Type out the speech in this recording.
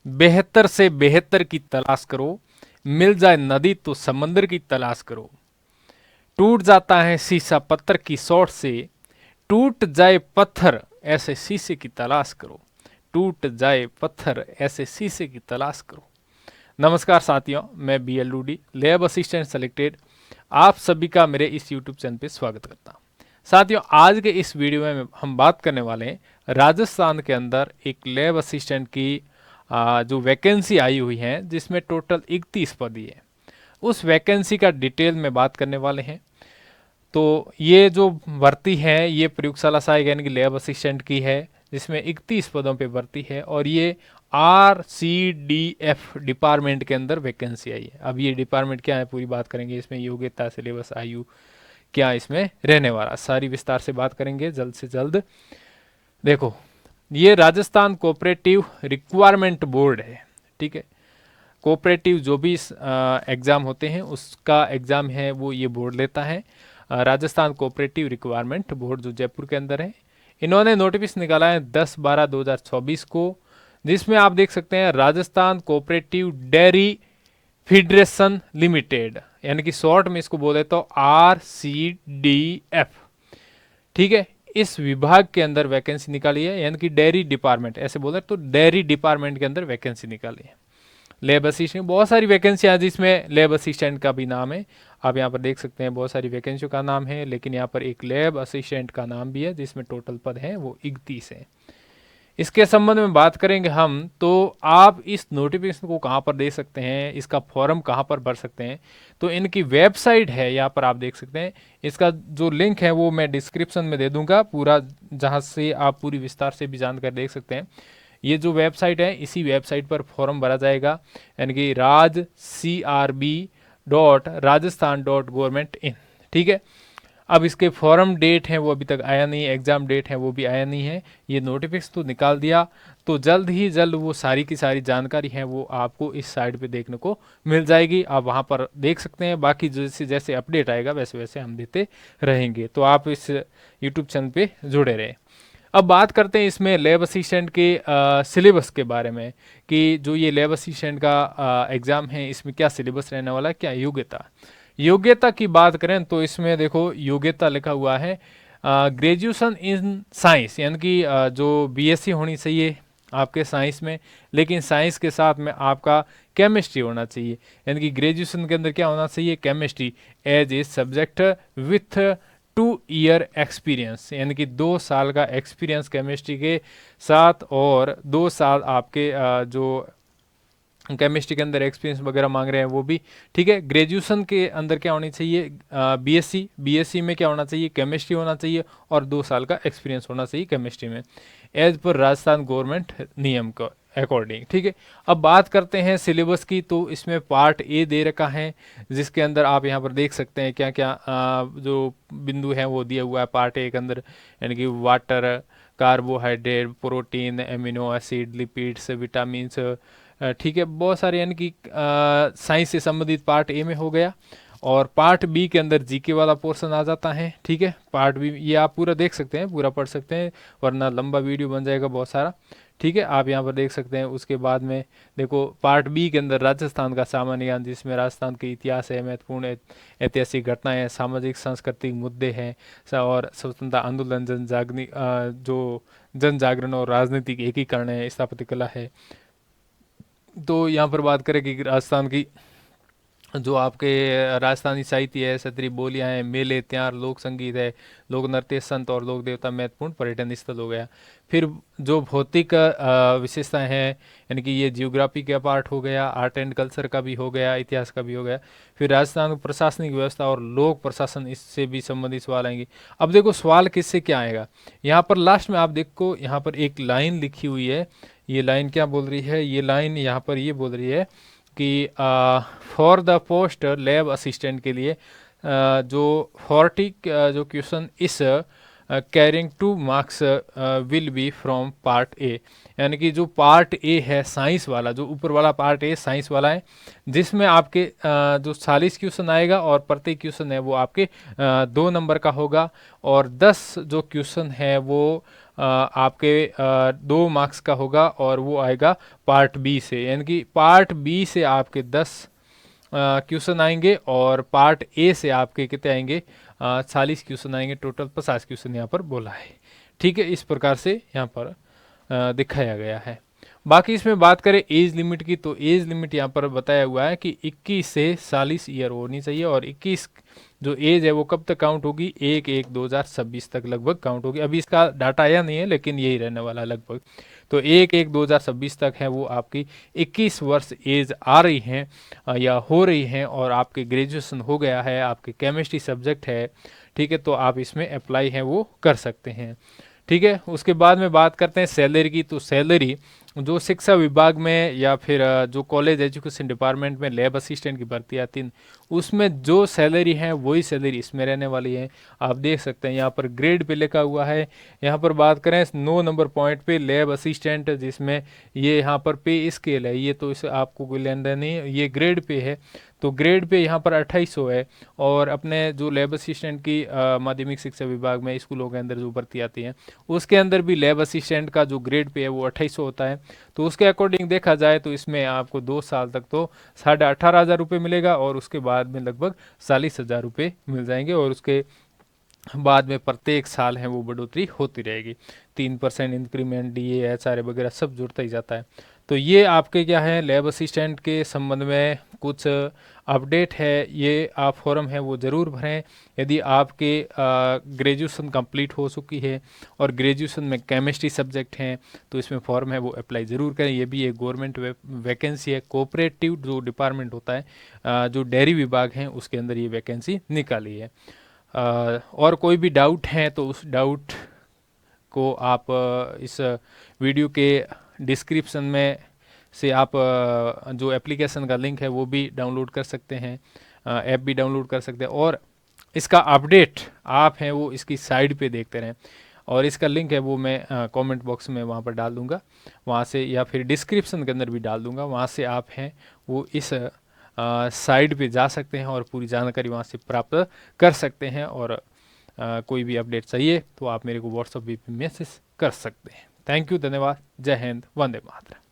बेहतर से बेहतर की तलाश करो, मिल जाए नदी तो समंदर की तलाश करो। टूट जाता है शीशा पत्थर की चोट से, टूट जाए पत्थर ऐसे शीशे की तलाश करो। टूट जाए पत्थर ऐसे शीशे की तलाश करो। नमस्कार साथियों, मैं बी एल लूडी, लैब असिस्टेंट सेलेक्टेड, आप सभी का मेरे इस यूट्यूब चैनल पे स्वागत करता हूँ। साथियों, आज के इस वीडियो में हम बात करने वाले हैं राजस्थान के अंदर एक लैब असिस्टेंट की जो वैकेंसी आई हुई है, जिसमें टोटल 31 पद ही है। उस वैकेंसी का डिटेल में बात करने वाले हैं। तो ये जो भर्ती है ये प्रयोगशाला सहायक यानी कि लैब असिस्टेंट की है, जिसमें 31 पदों पे भर्ती है और ये RCDF डिपार्टमेंट के अंदर वैकेंसी आई है। अब ये डिपार्टमेंट क्या है पूरी बात करेंगे, इसमें योग्यता, सिलेबस, आयु क्या इसमें रहने वाला, सारी विस्तार से बात करेंगे जल्द से जल्द। देखो, ये राजस्थान कोऑपरेटिव रिक्वायरमेंट बोर्ड है, ठीक है। कोऑपरेटिव जो भी एग्ज़ाम होते हैं उसका एग्ज़ाम है वो ये बोर्ड लेता है। राजस्थान कोऑपरेटिव रिक्वायरमेंट बोर्ड जो जयपुर के अंदर है, इन्होंने नोटिफिकेशन निकाला है 10/12/2024 को, जिसमें आप देख सकते हैं Rajasthan cooperative dairy federation limited, यानी कि शॉर्ट में इसको बोले तो RCDF, ठीक है। इस विभाग के अंदर वैकेंसी निकाली है, यानी कि डेयरी डिपार्टमेंट, ऐसे बोले तो डेयरी डिपार्टमेंट के अंदर वैकेंसी निकाली है। लैब असिस्टेंट, बहुत सारी वैकेंसी आज इसमें लैब असिस्टेंट का भी नाम है। आप यहाँ पर देख सकते हैं बहुत सारी वैकेंसियों का नाम है, लेकिन यहाँ पर एक लैब असिस्टेंट का नाम भी है, जिसमें टोटल पद हैं वो 31 है। इसके संबंध में बात करेंगे हम, तो आप इस नोटिफिकेशन को कहाँ पर दे सकते हैं, इसका फॉर्म कहाँ पर भर सकते हैं। तो इनकी वेबसाइट है, यहाँ पर आप देख सकते हैं। इसका जो लिंक है वो मैं डिस्क्रिप्शन में दे दूंगा पूरा, जहाँ से आप पूरी विस्तार से भी जानकर देख सकते हैं। ये जो वेबसाइट है, इसी वेबसाइट पर फॉर्म भरा जाएगा, यानी कि rajcrb.rajasthan.government.in, ठीक है। अब इसके फॉर्म डेट है वो अभी तक आया नहीं है, एग्ज़ाम डेट है वो भी आया नहीं है। ये नोटिफिकेशन तो निकाल दिया, तो जल्द ही जल्द वो सारी की सारी जानकारी है वो आपको इस साइट पे देखने को मिल जाएगी। आप वहाँ पर देख सकते हैं। बाकी जैसे जैसे अपडेट आएगा वैसे वैसे हम देते रहेंगे, तो आप इस यूट्यूब चैनल पे जुड़े रहें। अब बात करते हैं इसमें लैब असिस्टेंट के सिलेबस के बारे में, कि जो ये लैब असिस्टेंट का एग्ज़ाम है इसमें क्या सिलेबस रहने वाला है, क्या योग्यता। योग्यता की बात करें तो इसमें देखो योग्यता लिखा हुआ है ग्रेजुएशन इन साइंस, यानी कि जो बीएससी होनी चाहिए आपके साइंस में, लेकिन साइंस के साथ में आपका केमिस्ट्री होना चाहिए, यानी कि ग्रेजुएशन के अंदर क्या होना चाहिए, chemistry as a subject with 2 year experience, यानी कि 2 साल का एक्सपीरियंस केमिस्ट्री के साथ, और 2 साल आपके जो केमिस्ट्री के अंदर एक्सपीरियंस वगैरह मांग रहे हैं वो भी, ठीक है। ग्रेजुएशन के अंदर क्या होनी चाहिए, बीएससी में क्या होना चाहिए, केमिस्ट्री होना चाहिए, और 2 साल का एक्सपीरियंस होना चाहिए केमिस्ट्री में, एज पर राजस्थान गवर्नमेंट नियम का अकॉर्डिंग, ठीक है। अब बात करते हैं सिलेबस की, तो इसमें पार्ट ए दे रखा है, जिसके अंदर आप यहाँ पर देख सकते हैं क्या क्या जो बिंदु है वो दिया हुआ है पार्ट ए के अंदर, यानी कि water, carbohydrate, protein, amino acid, lipids, vitamins, ठीक है, बहुत सारे, यानी कि साइंस से संबंधित पार्ट ए में हो गया। और पार्ट बी के अंदर जीके वाला पोर्शन आ जाता है, ठीक है। पार्ट बी ये आप पूरा देख सकते हैं, पूरा पढ़ सकते हैं, वरना लंबा वीडियो बन जाएगा बहुत सारा, ठीक है। आप यहाँ पर देख सकते हैं। उसके बाद में देखो पार्ट बी के अंदर राजस्थान का सामान्य ज्ञान, जिसमें राजस्थान के इतिहास है, महत्वपूर्ण ऐतिहासिक घटनाएं हैं, सामाजिक सांस्कृतिक मुद्दे हैं, और स्वतंत्रता आंदोलन, जो जन जागरण और राजनीतिक एकीकरण है, स्थापत्य कला है। तो यहाँ पर बात करें कि राजस्थान की जो आपके राजस्थानी साहित्य है, क्षेत्रीय बोलियाँ हैं, मेले त्योहार, लोक संगीत है, लोक नृत्य, संत और लोक देवता महत्वपूर्ण पर्यटन स्थल हो गया। फिर जो भौतिक विशेषताएं हैं, यानी कि ये जियोग्राफी का पार्ट हो गया, आर्ट एंड कल्चर का भी हो गया, इतिहास का भी हो गया। फिर राजस्थान की प्रशासनिक व्यवस्था और लोक प्रशासन, इससे भी संबंधित सवाल आएंगे। अब देखो सवाल किससे क्या आएगा, यहाँ पर लास्ट में आप देखो यहाँ पर एक लाइन लिखी हुई है। ये लाइन क्या बोल रही है, ये लाइन यहाँ पर ये बोल रही है कि for the post lab assistant के लिए जो 40 जो क्वेश्चन इस carrying 2 marks will be from part A, यानी कि जो पार्ट ए है साइंस वाला, जो ऊपर वाला पार्ट ए साइंस वाला है, जिसमें आपके जो 40 क्वेश्चन आएगा, और प्रत्येक क्वेश्चन है वो आपके 2 नंबर का होगा, और 10 जो क्वेश्चन है वो आपके 2 मार्क्स का होगा और वो आएगा पार्ट बी से, यानी कि पार्ट बी से आपके 10 क्वेश्चन आएंगे और पार्ट ए से आपके कितने आएंगे, 40 क्वेश्चन आएंगे। टोटल 50 क्वेश्चन यहाँ पर बोला है। ठीक है, इस प्रकार से यहाँ पर दिखाया गया है। बाकी इसमें बात करें एज लिमिट की, तो एज लिमिट यहाँ पर बताया हुआ है कि 21 से 40 ईयर होनी चाहिए, और 21 जो एज है वो कब तक काउंट होगी, 1/1/2026 तक लगभग काउंट होगी। अभी इसका डाटा आया नहीं है, लेकिन यही रहने वाला है लगभग। तो 1/1/2026 तक है वो आपकी 21 वर्ष एज आ रही है या हो रही है, और आपके ग्रेजुएशन हो गया है, आपके केमिस्ट्री सब्जेक्ट है, ठीक है, तो आप इसमें अप्लाई है वो कर सकते हैं। ठीक है, उसके बाद में बात करते हैं सैलरी की। तो सैलरी जो शिक्षा विभाग में या फिर जो कॉलेज एजुकेशन डिपार्टमेंट में लैब असिस्टेंट की भर्ती आती है, उसमें जो सैलरी है वही सैलरी इसमें रहने वाली है। आप देख सकते हैं यहाँ पर ग्रेड पे लिखा हुआ है। यहाँ पर बात करें 9 नंबर पॉइंट पे लैब असिस्टेंट, जिसमें ये यहाँ पर पे स्केल है, ये तो इसे आपको कोई लेन देन नहीं है, ये ग्रेड पे है। तो ग्रेड पे यहाँ पर 2800 है, और अपने जो लैब असिस्टेंट की माध्यमिक शिक्षा विभाग में स्कूलों के अंदर जो भर्ती आती है, उसके अंदर भी लैब असिस्टेंट का जो ग्रेड पे है वो 2800 होता है। तो उसके अकॉर्डिंग देखा जाए तो इसमें आपको 2 साल तक तो 18,500 रुपये मिलेगा, और उसके बाद में लगभग 40,000 रुपये मिल जाएंगे, और उसके बाद में प्रत्येक साल है वो बढ़ोतरी होती रहेगी। 3% इंक्रीमेंट, डीए, एचआरए वगैरह सब जुड़ता ही जाता है। तो ये आपके क्या है, लैब असिस्टेंट के संबंध में कुछ अपडेट है। ये आप फॉर्म है वो ज़रूर भरें। यदि आपके ग्रेजुएशन कंप्लीट हो चुकी है और ग्रेजुएशन में केमिस्ट्री सब्जेक्ट हैं, तो इसमें फॉर्म है वो अप्लाई ज़रूर करें। ये भी एक गवर्नमेंट वैकेंसी है। कोऑपरेटिव जो डिपार्टमेंट होता है, जो डेयरी विभाग हैं, उसके अंदर ये वैकेंसी निकाली है। और कोई भी डाउट है तो उस डाउट को आप इस वीडियो के डिस्क्रिप्शन में से आप जो एप्लीकेशन का लिंक है वो भी डाउनलोड कर सकते हैं, ऐप भी डाउनलोड कर सकते हैं, और इसका अपडेट आप हैं वो इसकी साइड पे देखते रहें। और इसका लिंक है वो मैं कमेंट बॉक्स में वहाँ पर डाल दूँगा, वहाँ से, या फिर डिस्क्रिप्शन के अंदर भी डाल दूँगा, वहाँ से आप हैं वो इस साइट पे जा सकते हैं और पूरी जानकारी वहाँ से प्राप्त कर सकते हैं। और कोई भी अपडेट चाहिए तो आप मेरे को व्हाट्सएप पे मैसेज कर सकते हैं। थैंक यू, धन्यवाद, जय हिंद, वंदे मातरम।